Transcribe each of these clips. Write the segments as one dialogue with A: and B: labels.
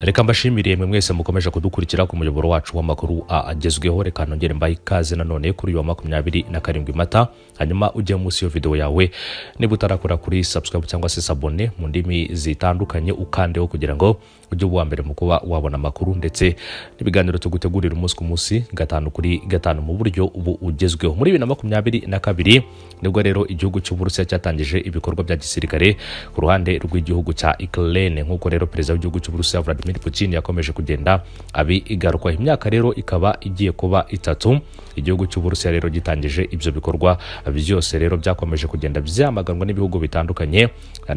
A: Reka mbashimire mwe mwese mukomeje kudukurikira ku muyoboro wacu w'amakuru agezweho. Reka nongere mbaye ikaze nanone kuri uyu wa 27 Mata. Hanyuma ujye munsi yo video yawe niba utarakora kuri subscribe cyangwa se sabone mu ndimi zitandukanye ukandeho kugira ngo ujye uwa mbere mu kuba wabona amakuru ndetse n'ibiganiro tugutegurira umunsi ku munsi gatanu kuri gatanu mu buryo ubu ugezweho. Muri 2022 nibwo rero igihugu cy'u Burusiya cyatangije ibikorwa bya gisirikare ku ruhande rw'igihugu cya Ukraine, nkuko rero perezida w'igihugu cy'u Burusiya Vladimir Putin yakomeje kugenda igaruka. Imyaka rero ikaba igiye kuba itatu igihugu cy'u Burusiya rero gitangije ibyo bikorwa byose rero byakomeje kugenda byamaganwa n'ibihugu bitandukanye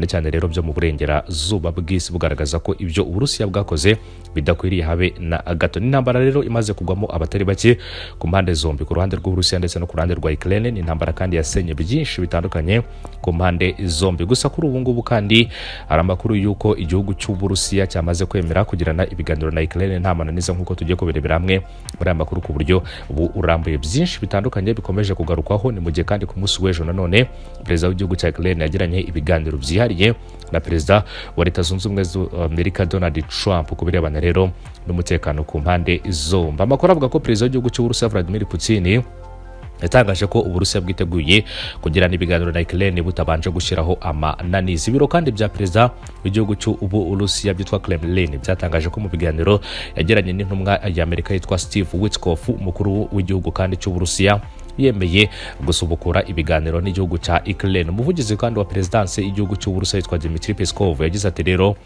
A: cyane rero byo mu burengerazuba bw'isi, bugaragaza ko ibyo Uburusiya bwakoze bidakwiriye habe na gato. N'intambara rero imaze kugwamo abatari bake ku mpande zombi, ku ruhande rw'Uburusiya ndetse no ku ruhande rwa Ukraine. Ni intambara kandi yasenye byinshi bitandukanye ku mpande zombi. Gusa kuri ubu ngubu kandi hari amakuru y'uko igihugu cy'u Burusiya cyamaze kwemera kugirana ibiganiro na Ukraine nta mananiza, nk'uko tugiye kubirebera hamwe muri aya makuru ku buryo ubu urambuye. Byinshi bitandukanye bikomeje kugarukwaho. Ni mu gihe kandi ku munsi w'ejo nanone perezida w'igihugu cya Ukraine yagiranye ibiganiro byihariye na perezida wa Leta Zunze Ubumwe za Amerika Donald Trump ku birebana rero n'umutekano ku mpande zombi. Amakuru avuga ko perezida w'igihugu cy'u Burusiya Vladimir Putin yatangaje ko Uburusiya bwiteguye kugirana ibiganiro na Ukraine butabanje gushyiraho amananiza. Ibiro kandi bya perezida w'igihugu cy'u Burusiya byitwa Kremlin byatangaje ko mu biganiro yagiranye n'intumwa y'Amerika yitwa Steve Witkoff, umukuru w'igihugu kandi cy'u Burusiya yemeye gusubukura ibiganiro n'igihugu cya Ukraine. Umuvugizi kandi wa presidence y'igihugu cy'u Burusiya yitwa Dmitry Peskov yagize ati rero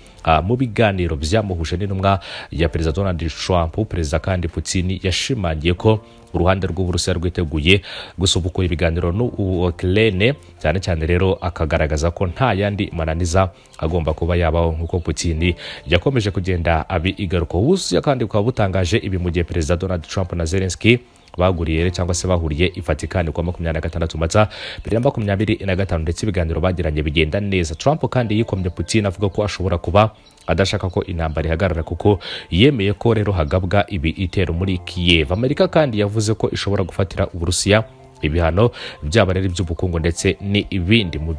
A: mu biganiro byamuhuje n'intumwa ya perezida Donald Trump, perezida kandi Putin yashimangiye ko uruhande rw'Uburusiya rwiteguye gusubukura ibiganiro n'Ukraine, cyane rero akagaragaza ko nta yandi mananiza agomba kuba yabaho, nk'uko Putin yakomeje kugenda igaruka. Uburusiya kandi bukaba butangaje ibi mu gihe perezida Donald Trump na Zelensky baguriye cyangwa se bahuriye i Vatican kwa 26 Mata 2025, ndetse ibiganiro bagiranye bigenda neza. Trump kandi yikomye Putin avuga ko ashobora kuba adashaka ko intambara ihagarara kuko yemeye ko rero hagabwa ibi itero muri Kiev. Amerika kandi yavuze ko ishobora gufatira Uburusiya ibihano byaba rero iby'ubukungu ndetse n'ibindi mu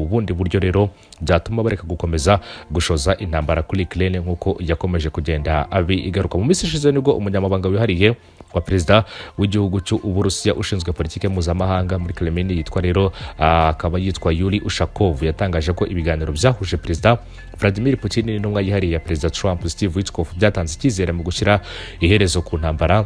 A: bundi buryo rero byatuma bareka gukomeza gushoza intambara kuri Ukraine, nk'uko yakomeje kugenda igaruka. Mu minsi ishize nibwo umunyamabanga wihariye wa perezida w'igihugu cy'u Burusiya ushinzwe politike mpuzamahanga muri Kremlin yitwa rero akaba yitwa Yuri Ushakov yatangaje ko ibiganiro byahuje perezida Vladimir Putin n'intumwa yihariye ya perezida Trump Steve Witkoff byatanze icyizere mu gushyira iherezo ku ntambara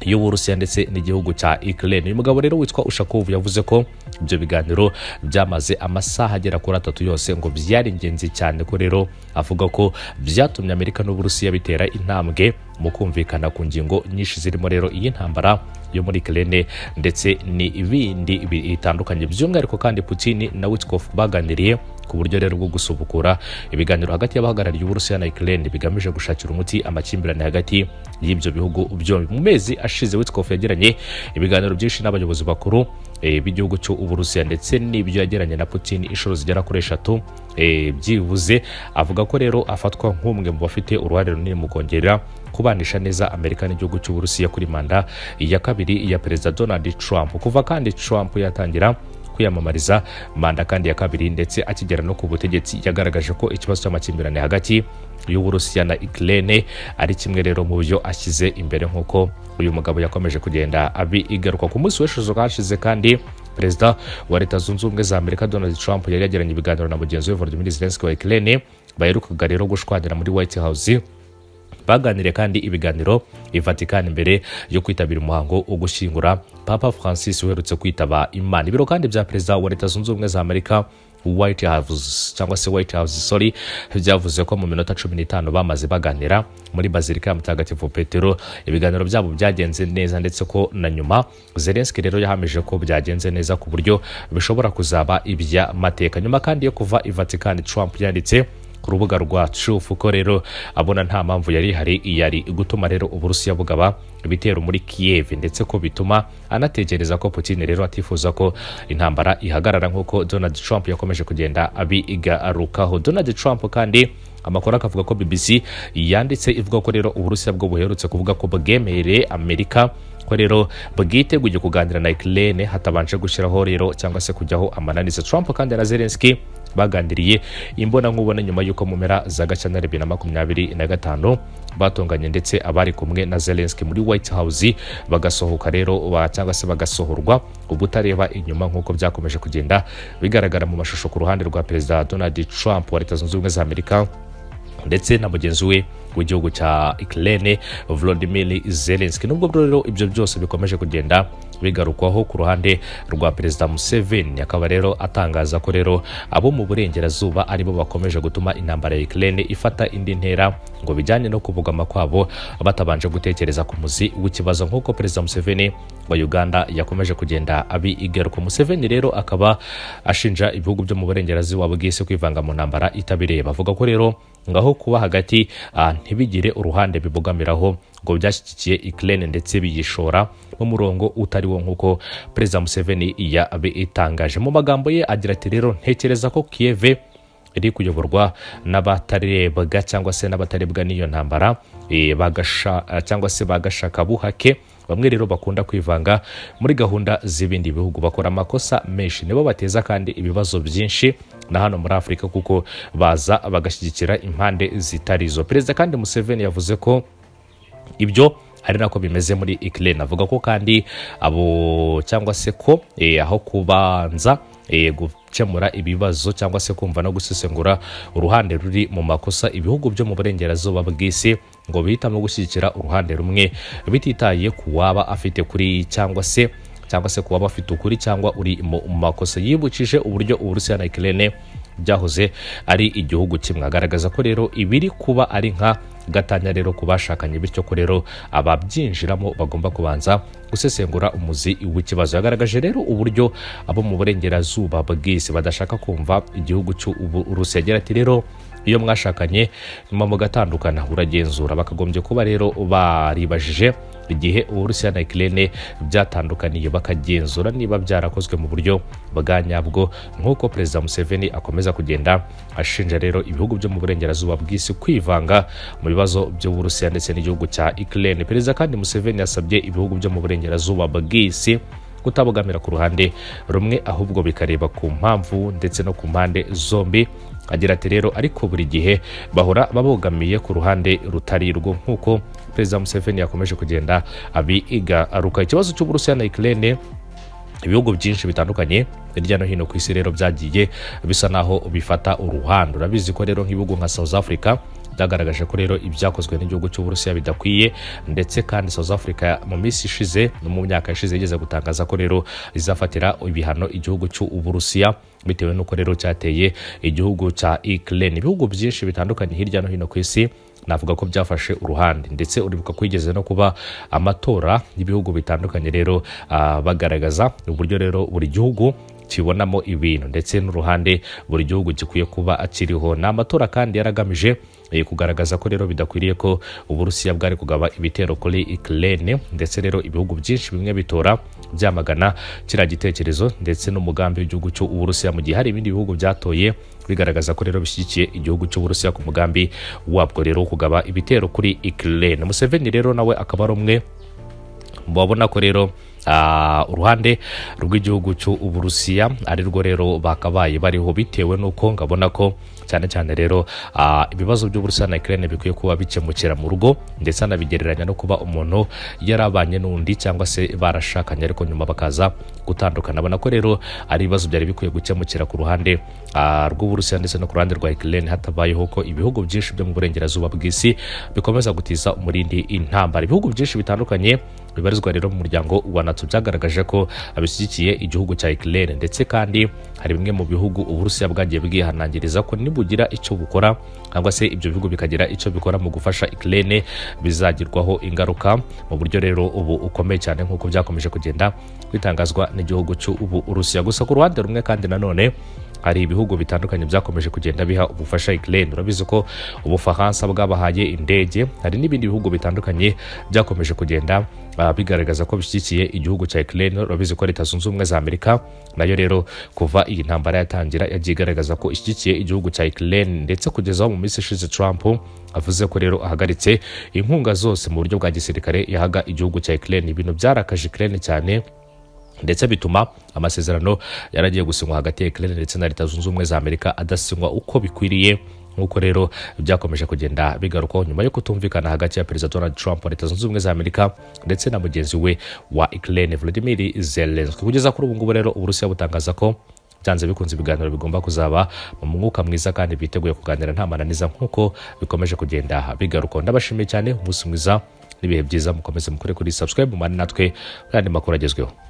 A: y'Uburusiya ndetse n'igihugu cya Ukraine. Uyu mugabo rero witwa Ushakov yavuze ko ibyo biganiro byamaze amasaha agera kuri 3 yose, ngo byari ingenzi cyane ko rero avuga ko byatumye Amerika n'Uburusiya bitera intambwe mu kumvikana ku ngingo nyinshi zirimo rero iyi ntambara yo muri Ukraine ndetse n'ibindi bitandukanye. By'umwihariko kandi Putin na Witkoff baganiriye ku buryo rero bwo gusubukura ibiganiro hagati y'abahagarariye Uburusiya na Ukraine bigamije gushakira umuti amakimbirane hagati y'ibyo bihugu byombi. Mu mezi ashize Witkoff yagiranye ibiganiro byinshi n'abayobozi bakuru b'igihugu cy'u Burusiya ndetse n'ibyo yagiranye na Putin inshuro zigera kuri 3 byibuze. Avuga ko rero afatwa nk'umwe mu bafite uruhare runini mu kongera kubanisha neza Amerika n'igihugu cy'u Burusiya kuri manda ya kabiri ya perezida Donald Trump. Kuva kandi Trump yatangira kwiyamamariza manda kandi ya kabiri ndetse akigera no ku butegetsi, yagaragaje ko ikibazo cy'amakimbirane hagati y'Uburusiya na Ukraine ari kimwe rero mu byo ashyize imbere, nk'uko uyu mugabo yakomeje kugenda igaruka. Ku munsi w'ejo hashize kandi perezida wa Leta Zunze Ubumwe za Amerika Donald Trump yari yagiranye ibiganiro na mugenzi we Volodymyr Zelensky wa Ukraine, baherukaga rero gushwanira muri White House. Baganiriye kandi ibiganiro i Vatican mbere yo kwitabira umuhango wo gushyingura Papa Francis uherutse kwitaba Imana. Ibiro kandi bya perezida wa Leta Zunze Ubumwe za Amerika White House byavuze ko mu minota 15 bamaze baganira muri Bazilika ya Mutagatifu Petero. Ibiganiro byabo byagenze neza ndetse ko na nyuma Zelensky rero yahamije ko byagenze neza ku buryo bishobora kuzaba ibya mateka. Nyuma kandi yo kuva i Vatican, Trump yanditse ku rubuga rwa Truth ko rero abona nta mpamvu yari gutuma rero Uburusiya bugaba ibitero muri Kiev, ndetse ko bituma anatekereza ko Putin rero atifuza ko intambara ihagarara, nk'uko Donald Trump yakomeje kugenda igarukaho. Donald Trump kandi amakuru akavuga ko BBC yanditse ivuga ko rero Uburusiya bwo buherutse kuvuga ko bwemereye Amerika ko rero bwiteguye kuganira na Ukraine hatabanje gushyiraho rero cyangwa se kujyaho amananiza. Trump kandi na Zelensky baganiriye imbona nkubona nyuma y'uko mu mpera za Gashyantare 2025 batonganye ndetse abari kumwe na Zelensky muri White House bagasohoka rero cyangwa se bagasohorwa ubutareba inyuma nk'uko byakomeje kugenda bigaragara mu mashusho ku ruhande rwa Perezida Donald Trump wa Leta Zunze Ubumwe za Amerika ndetse na mugenzi we w'igihugu cya Ukraine Volodymyr Zelensky. Nubwo rero ibyo byose bikomeje kugenda bigarukwaho ku ruhande rwa Perezida Museveni, akaba rero atangaza ko rero abo mu burengerazuba aribo bakomeje gutuma intambara ya Ukraine ifata indi ntera ngo bijyanye no kubugama kwabo batabanje gutekereza ku muzi w'ikibazo, nk'uko Perezida Museveni wa Uganda yakomeje kugenda abigaruka. Museveni rero akaba ashinja ibihugu byo mu burengerazuba bw'isi kwivanga mu ntambara itabireba, avuga ko rero ngaho kuba hagati ntibigire uruhande bibogamiraho ngo byashyigikiye Ukraine ndetse biyishora mu murongo utari wo, nk'uko Perezida Museveni yabitangaje. Mu magambo ye agira ati rero ntekereza ko Kiev iri kuyoborwa n'abatarebwa cyangwa se n'abatarebwa n'iyo ntambara cyangwa se bagashaka buhake. Bamwe rero bakunda kwivanga muri gahunda z'ibindi bihugu, bakora amakosa menshi, nibo bateza kandi ibibazo byinshi na hano muri Afurika kuko baza bagashyigikira impande zitarizo. Perezida kandi Museveni yavuze ko ibyo ari nako bimeze muri Ukraine. Avuga ko kandi abo cyangwa se ko aho kubanza gukemura ibibazo cyangwa se kumva no gusesengura uruhande ruri mu makosa, ibihugu byo mu burengerazuba bw'isi ngo bihitamo gushyigikira uruhande rumwe bititaye ku waba afite kuri cyangwa se kuba bafite ukuri cyangwa uri mu makosa. Yibukije uburyo Uburusiya na Ukraine byahoze ari igihugu kimwe, agaragaza ko rero ibiri kuba ari nka gatanya rero kubashakanye, bityo ko rero ababyinjiramo bagomba kubanza gusesengura umuzi w'ikibazo. Yagaragaje rero uburyo abo mu burengerazuba bw'isi badashaka kumva igihugu cy'Uburusiya. Agira ati rero iyo mwashakanye nyuma mugatandukana uragenzura, bakagombye kuba rero baribajije igihe Uburusiya na Ukraine byatandukaniye bakagenzura niba byarakozwe mu buryo bwa nyabwo, nk'uko Perezida Museveni akomeza kugenda ashinja rero ibihugu byo mu burengerazuba bw'isi kwivanga mu bibazo by'Uburusiya ndetse n'igihugu cya Ukraine. Perezida kandi Museveni yasabye ibihugu byo mu burengerazuba bw'isi kutabogamira ku ruhande rumwe, ahubwo bikareba ku mpamvu ndetse no ku mpande zombi. Agira ati rero ariko buri gihe bahora babogamiye ku ruhande rutari rwo, nk'uko Perezida Museveni yakomeje kugenda abigaruka. Ikibazo cy'Uburusiya na Ukraine ibihugu byinshi bitandukanye hirya no hino ku isi rero byagiye bisa naho bifata uruhande. Urabizi ko rero nk'ibihugu nka South Africa byagaragaje ko rero ibyakozwe n'igihugu cy'Uburusiya bidakwiye, ndetse kandi South Africa mu minsi ishize no mu myaka ishize yigeze gutangaza ko rero izafatira ibihano igihugu cy'Uburusiya bitewe n'uko rero cyateye igihugu cya Ukraine. Ibihugu byinshi bitandukanye hirya no hino ku isi navuga ko byafashe uruhande, ndetse uribuka kwigeze no kuba amatora y'ibihugu bitandukanye rero bagaragaza uburyo rero buri gihugu kibonamo ibintu ndetse n'uruhande buri gihugu gikwiye kuba akiriho. Ni amatora kandi yaragamije kugaragaza ko rero bidakwiriye ko Uburusiya bwari kugaba ibitero kuri Ukraine, ndetse rero ibihugu byinshi bimwe bitora byamagana kiriya gitekerezo ndetse n'umugambi w'igihugu cy'Uburusiya, mu gihe hari ibindi bihugu byatoye bigaragaza ko rero bishyigikiye igihugu cy'Uburusiya ku mugambi wabwo rero kugaba ibitero kuri Ukraine. Museveni rero nawe akaba ari umwe mubabona ko rero uruhande rw'igihugu cy'Uburusiya ari rwo rero bakabaye bariho, bitewe n'uko ngabona ko cyane cyane rero ibibazo by'Uburusiya na Ukraine bikwiye kuba bikemukira mu rugo, ndetse anabigereranya no kuba umuntu yarabanye n'undi cyangwa se barashakanye ariko nyuma bakaza gutandukana. Abona ko rero ari ibibazo byari bikwiye gukemukira ku ruhande rw'Uburusiya ndetse no ku ruhande rwa Ukraine, hatabayeho ko ibihugu byinshi byo mu burengerazuba bw'isi bikomeza gutiza umurindi intambara. Ibihugu byinshi bitandukanye bibarizwa rero mu muryango wa NATO byagaragaje ko abishyigikiye igihugu cya Ukraine, ndetse kandi hari bimwe mu bihugu Uburusiya bwagiye bwihanangiriza ko nibugira icyo bukora cyangwa se ibyo bihugu bikagira icyo bikora mu gufasha Ukraine bizagirwaho ingaruka mu buryo rero ubu ukomeye cyane, nk'uko byakomeje kugenda bitangazwa n'igihugu cy'Uburusiya. Gusa ku ruhande rumwe kandi nanone hari ibihugu bitandukanye byakomeje kugenda biha ubufasha Ukraine. Urabizi ko Ubufaransa bwabahaye indege, hari n'ibindi bihugu bitandukanye byakomeje kugenda bigaragaza ko bishyigikiye igihugu cya Ukraine. Urabizi ko Leta Zunze Ubumwe za Amerika nayo rero kuva iyi ntambara yatangira yagiye igaragaza ko ishyigikiye igihugu cya Ukraine, ndetse kugeza mu minsi ishize Trump avuze ko rero ahagaritse inkunga zose mu buryo bwa gisirikare yahaga igihugu cya Ukraine. Ibintu byarakaje Ukraine cyane, ndetse bituma amasezerano yaragiye gusinywa hagati ya Ukraine ndetse na Leta Zunze Ubumwe za Amerika adasinywa uko bikwiriye. Nkuko rero byakomeje kugenda bigaruka nyuma yo kutumvikana hagati ya Perezida Donald Trump wa Leta Zunze Ubumwe za Amerika ndetse na mugenzi we wa Ukraine Volodymyr Zelensky. Kugeza kuri ubu ngubu rero Uburusiya butangaza ko byanze bikunze ibiganiro bigomba kuzaba mu mwuka mwiza kandi biteguye kuganira nta mananiza nkuko bikomeje kugenda bigaruka. Ndabashimiye cyane, umunsi mwiza n'ibihe byiza, mukomeze mukore kuri subscribe mumane natwe kandi makuru agezweho.